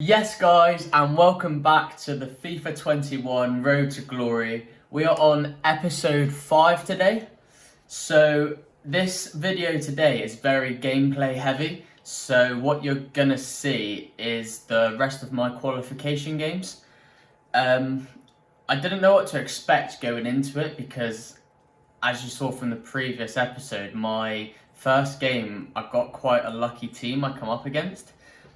Yes guys, and welcome back to the FIFA 21 Road to Glory. We are on episode 5 today. So this video today is very gameplay heavy. So what you're gonna see is the rest of my qualification games. I didn't know what to expect going into it because, as you saw from the previous episode, my first game I got quite a lucky team I come up against.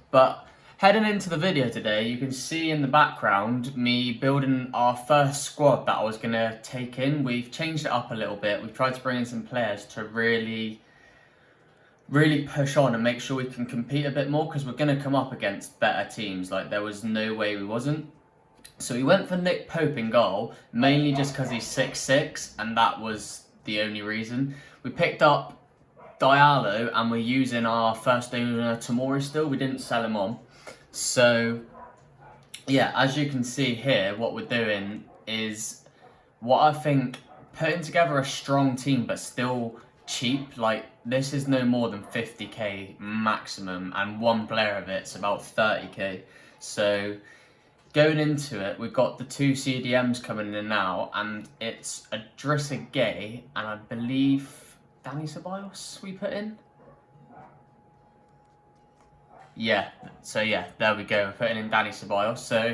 But heading into the video today, you can see in the background me building our first squad that I was going to take in. We've changed it up a little bit. We've tried to bring in some players to really push on and make sure we can compete a bit more, because we're going to come up against better teams. Like, there was no way we wasn't. So we went for Nick Pope in goal, mainly just because he's 6'6", and that was the only reason. We picked up Diallo, and we're using our first owner Tomori still. We didn't sell him on. So yeah, as you can see here, what we're doing is what I think, putting together a strong team but still cheap. Like, this is no more than 50k maximum, and one player of it's about 30k. So going into it, we've got the two CDMs coming in now, and it's Idrissa Gueye and I believe Dani Ceballos we put in. Yeah, so yeah, there we go. We're putting in Dani Ceballos. So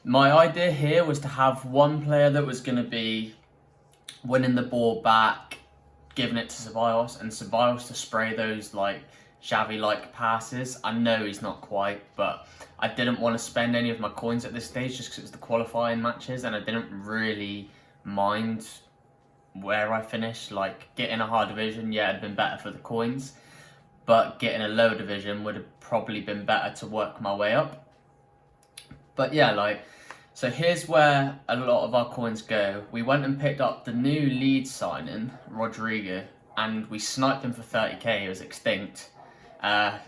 my idea here was to have one player that was going to be winning the ball back, giving it to Ceballos, and Ceballos to spray those like Xavi-like passes. I know he's not quite, but I didn't want to spend any of my coins at this stage just because it was the qualifying matches, and I didn't really mind where I finished. Like, getting a high division, yeah, it'd been better for the coins, but getting a lower division would have probably been better to work my way up. But yeah, like, so here's where a lot of our coins go. We went and picked up the new Leeds signing, Rodrigo, and we sniped him for 30k. He was extinct.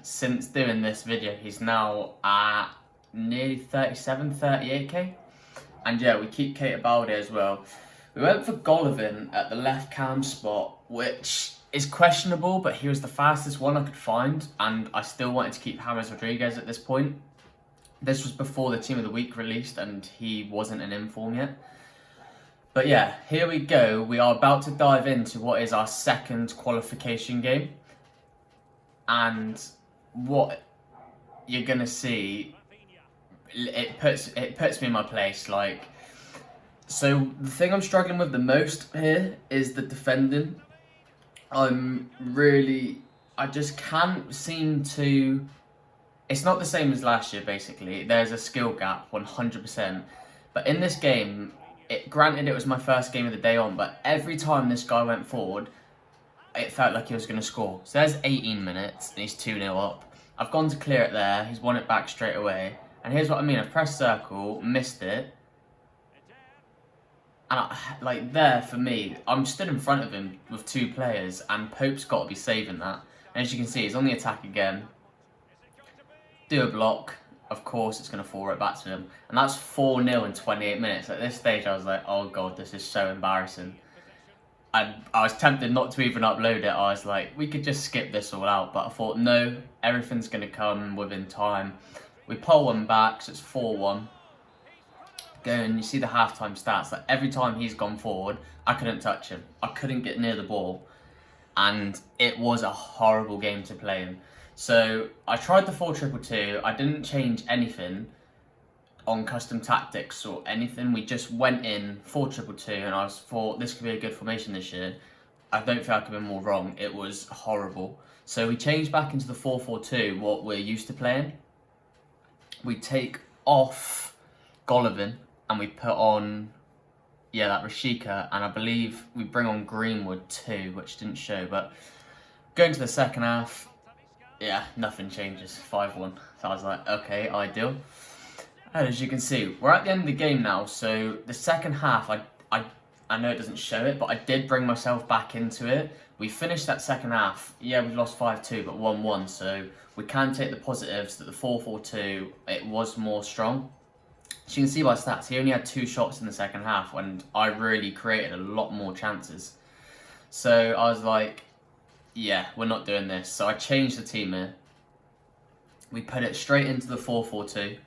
Since doing this video, he's now at nearly 37, 38k. And yeah, we keep Keita Balde as well. We went for Golovin at the left cam spot, which is questionable, but he was the fastest one I could find, and I still wanted to keep James Rodriguez at this point. This was before the Team of the Week released, and he wasn't in inform yet. But yeah, here we go. We are about to dive into what is our second qualification game. And what you're going to see, it puts me in my place. Like, so the thing I'm struggling with the most here is the defending. I just can't seem to, it's not the same as last year basically. There's a skill gap, 100%. But in this game, granted it was my first game of the day on, but every time this guy went forward, it felt like he was going to score. So there's 18 minutes, and he's 2-0 up. I've gone to clear it there, he's won it back straight away. And here's what I mean, I've pressed circle, missed it. And like, there, for me, I'm stood in front of him with two players, and Pope's got to be saving that. And as you can see, he's on the attack again. Do a block. Of course, it's going to fall right back to him. And that's 4-0 in 28 minutes. At this stage, I was like, oh god, this is so embarrassing. I was tempted not to even upload it. I was like, we could just skip this all out. But I thought, no, everything's going to come within time. We pull one back, so it's 4-1. And you see the halftime stats, like every time he's gone forward, I couldn't touch him. I couldn't get near the ball, and it was a horrible game to play in. So I tried the 4-2-2. I didn't change anything on custom tactics or anything. We just went in 4-2-2, and I thought this could be a good formation this year. I don't think I could be more wrong. It was horrible. So we changed back into the 4-4-2, what we're used to playing. We take off Golovin, and we put on, yeah, that Rashika, and I believe we bring on Greenwood too, which didn't show. But going to the second half, yeah, nothing changes, 5-1. So I was like, okay, ideal. And as you can see, we're at the end of the game now. So the second half, I know it doesn't show it, but I did bring myself back into it. We finished that second half. Yeah, we've lost 5-2, but 1-1. So we can take the positives that the 4-4-2, it was more strong. As you can see by stats, he only had 2 shots in the second half, and I really created a lot more chances. So I was like, yeah, we're not doing this. So I changed the team here. We put it straight into the 4-4-2.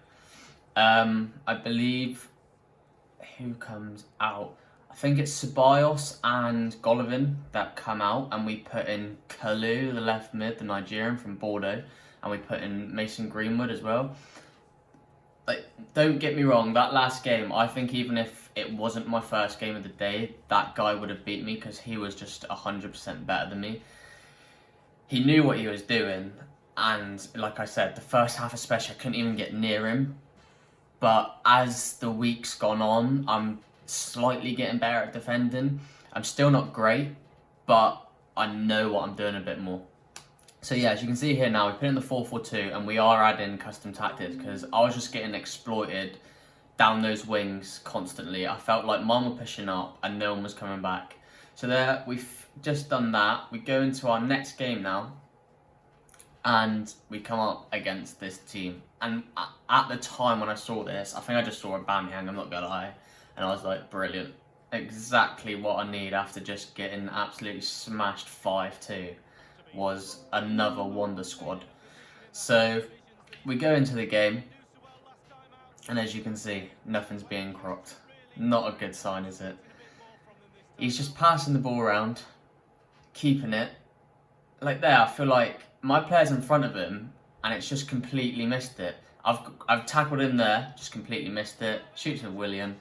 I believe who comes out. I think it's Ceballos and Golovin that come out, and we put in Kalu, the left mid, the Nigerian from Bordeaux, and we put in Mason Greenwood as well. Like, don't get me wrong, that last game, I think even if it wasn't my first game of the day, that guy would have beat me because he was just 100% better than me. He knew what he was doing, and like I said, the first half especially, I couldn't even get near him. But as the week's gone on, I'm slightly getting better at defending. I'm still not great, but I know what I'm doing a bit more. So yeah, as you can see here now, we put in the 4-4-2 and we are adding custom tactics because I was just getting exploited down those wings constantly. I felt like mine were pushing up and no one was coming back. So there, we've just done that. We go into our next game now and we come up against this team. And at the time when I saw this, I think I just saw a Aubameyang, I'm not gonna lie. And I was like, brilliant. Exactly what I need after just getting absolutely smashed 5-2. Was another wonder squad. So we go into the game, and as you can see, nothing's being cropped. Not a good sign, is it? He's just passing the ball around, keeping it. Like there, I feel like my player's in front of him, and it's just completely missed it. I've tackled him there, just completely missed it. Shoots with Willian,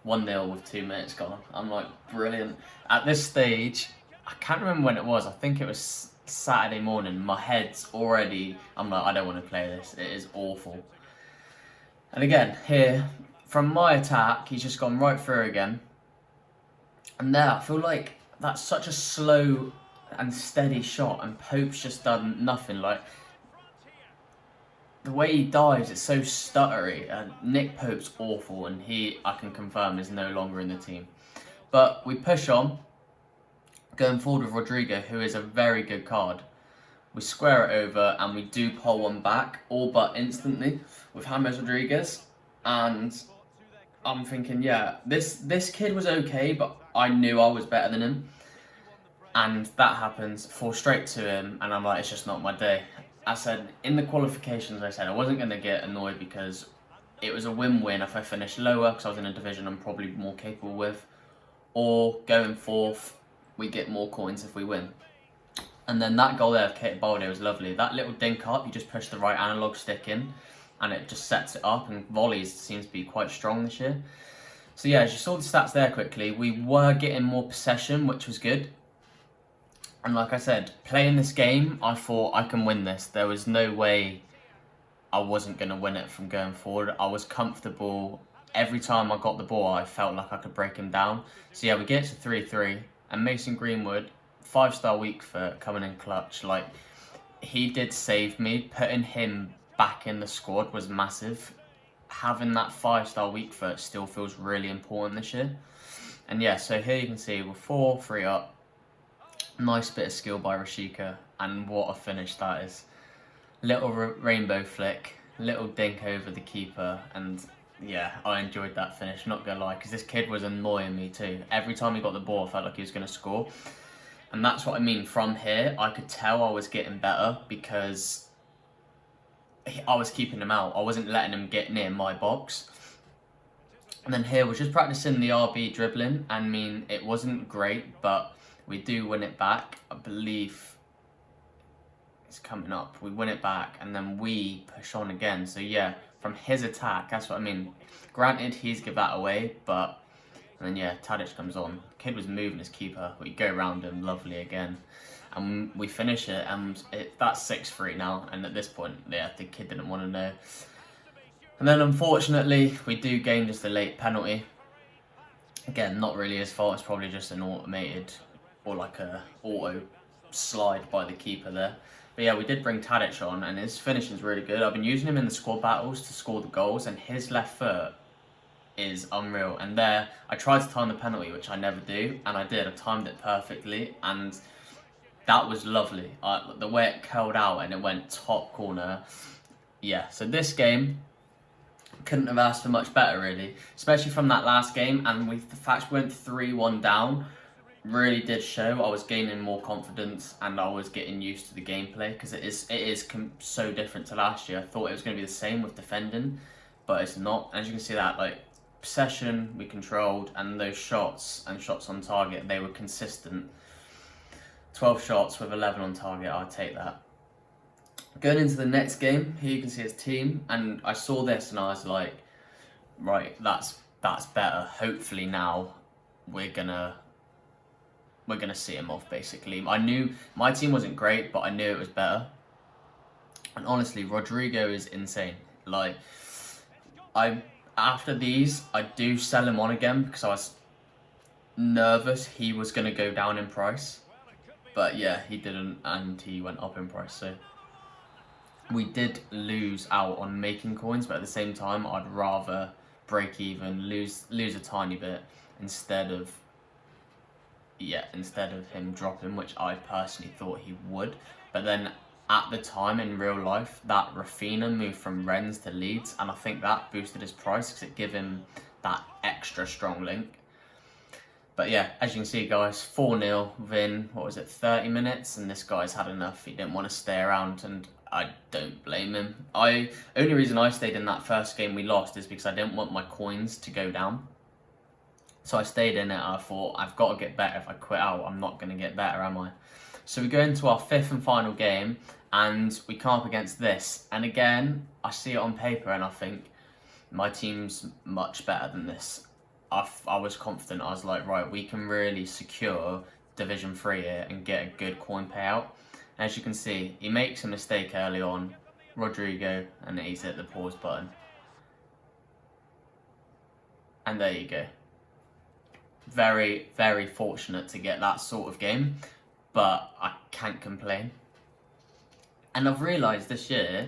1-0 with 2 minutes gone. I'm like, brilliant. At this stage, I can't remember when it was. I think it was Saturday morning. My head's already, I'm like, I don't want to play this. It is awful. And again, here, from my attack, he's just gone right through again. And there, I feel like that's such a slow and steady shot, and Pope's just done nothing. Like, the way he dives, it's so stuttery. And Nick Pope's awful, and he, I can confirm, is no longer in the team. But we push on. Going forward with Rodrigo, who is a very good card. We square it over and we do pull one back, all but instantly, with James Rodriguez. And I'm thinking, yeah, this kid was okay, but I knew I was better than him. And that happens, fall straight to him, and I'm like, it's just not my day. I said, in the qualifications, I said I wasn't going to get annoyed because it was a win-win if I finished lower, because I was in a division I'm probably more capable with, or going fourth, we get more coins if we win. And then that goal there of Keita Balde was lovely. That little dink up, you just push the right analog stick in and it just sets it up, and volleys seems to be quite strong this year. So yeah, as you saw the stats there quickly, we were getting more possession, which was good. And like I said, playing this game, I thought I can win this. There was no way I wasn't going to win it from going forward. I was comfortable. Every time I got the ball, I felt like I could break him down. So yeah, we get to 3-3. And Mason Greenwood, 5-star weak foot, coming in clutch. Like, he did save me. Putting him back in the squad was massive. Having that 5-star weak foot still feels really important this year. And yeah, so here you can see we're 4-3 up. Nice bit of skill by Rashica. And what a finish that is. Little rainbow flick. Little dink over the keeper. And yeah, I enjoyed that finish, not gonna lie, because this kid was annoying me too. Every time he got the ball, I felt like he was gonna score. And that's what I mean. From here, I could tell I was getting better because I was keeping him out. I wasn't letting him get near my box. And then here, we're just practicing the RB dribbling. I mean, it wasn't great, but we do win it back. I believe it's coming up. We win it back, and then we push on again. So yeah, from his attack, that's what I mean. Granted, he's give that away, but and then yeah, Tadic comes on. Kid was moving his keeper. We go around him, lovely again, and we finish it. And that's 6-3 now. And at this point, yeah, the kid didn't want to know. And then unfortunately, we do gain just a late penalty. Again, not really his fault. It's probably just an automated or like a auto slide by the keeper there. But yeah, we did bring Tadic on, and his finishing is really good. I've been using him in the squad battles to score the goals, and his left foot is unreal. And there, I tried to time the penalty, which I never do, and I did. I timed it perfectly, and that was lovely. The way it curled out and it went top corner. Yeah, so this game, couldn't have asked for much better, really. Especially from that last game, and the fact we went 3-1 down, really did show. I was gaining more confidence and I was getting used to the gameplay because it is so different to last year. I thought it was going to be the same with defending, but it's not. As you can see that, like, possession we controlled, and those shots and shots on target, they were consistent. 12 shots with 11 on target, I'd take that. Going into the next game, here you can see his team, and I saw this and I was like, right, that's better. Hopefully now we're gonna see him off, basically. I knew my team wasn't great, but I knew it was better. And honestly, Rodrigo is insane. Like, after these, I do sell him on again because I was nervous he was going to go down in price. But yeah, he didn't, and he went up in price. So we did lose out on making coins, but at the same time, I'd rather break even, lose a tiny bit instead of him dropping, which I personally thought he would. But then at the time in real life, that Rafinha moved from Rennes to Leeds, and I think that boosted his price because it gave him that extra strong link. But yeah, as you can see, guys, 4-0 within, 30 minutes, and this guy's had enough. He didn't want to stay around, and I don't blame him. Only reason I stayed in that first game we lost is because I didn't want my coins to go down. So I stayed in it. I thought, I've got to get better. If I quit out, I'm not going to get better, am I? So we go into our 5th and final game, and we come up against this. And again, I see it on paper, and I think my team's much better than this. I was confident. I was like, right, we can really secure Division 3 here and get a good coin payout. And as you can see, he makes a mistake early on, Rodrigo, and he's hit the pause button. And there you go. Very, very fortunate to get that sort of game, but I can't complain. And I've realised this year,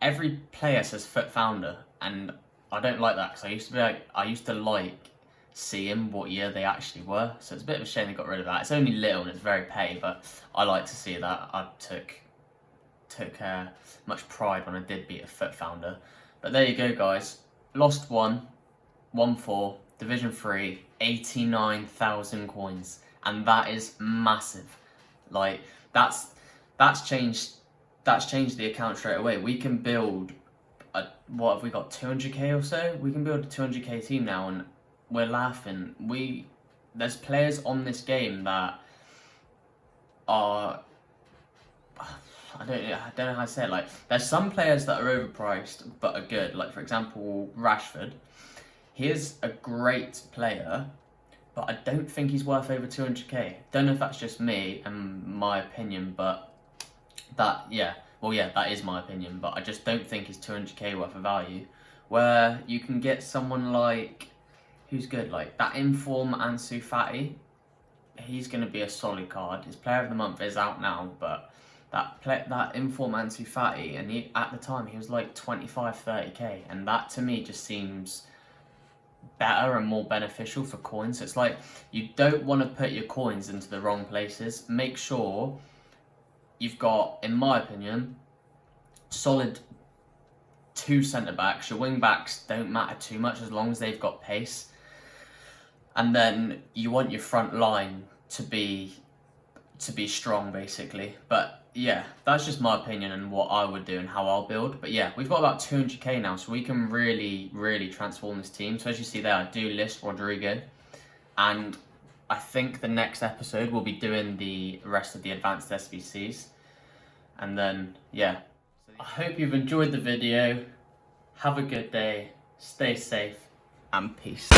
every player says FUT Founder, and I don't like that because I used to like seeing what year they actually were. So it's a bit of a shame they got rid of that. It's only little and it's very petty, but I like to see that. I took much pride when I did beat a FUT Founder. But there you go, guys. Lost 1, won 4, Division 3, 89,000 coins, and that is massive. Like, that's changed the account straight away. We can build what have we got, 200k or so? We can build a 200k team now, and we're laughing. There's players on this game that are, I don't know how to say it. Like, there's some players that are overpriced but are good. Like, for example, Rashford. He is a great player, but I don't think he's worth over 200k. Don't know if that's just me and my opinion, but that is my opinion. But I just don't think he's 200k worth of value. Where you can get someone like, who's good, like that Inform Ansu Fati. He's going to be a solid card. His Player of the Month is out now, but that Inform Ansu Fati, and at the time he was like 25-30k, and that to me just seems better and more beneficial for coins. It's like, you don't want to put your coins into the wrong places. Make sure you've got, in my opinion, solid 2 centre-backs. Your wing-backs don't matter too much as long as they've got pace. And then you want your front line to be strong, basically. But yeah, that's just my opinion and what I would do and how I'll build. But yeah, we've got about 200k now, so we can really, really transform this team. So as you see there, I do list Rodrigo. And I think the next episode we'll be doing the rest of the advanced SBCs. And then, yeah. I hope you've enjoyed the video. Have a good day. Stay safe. And peace.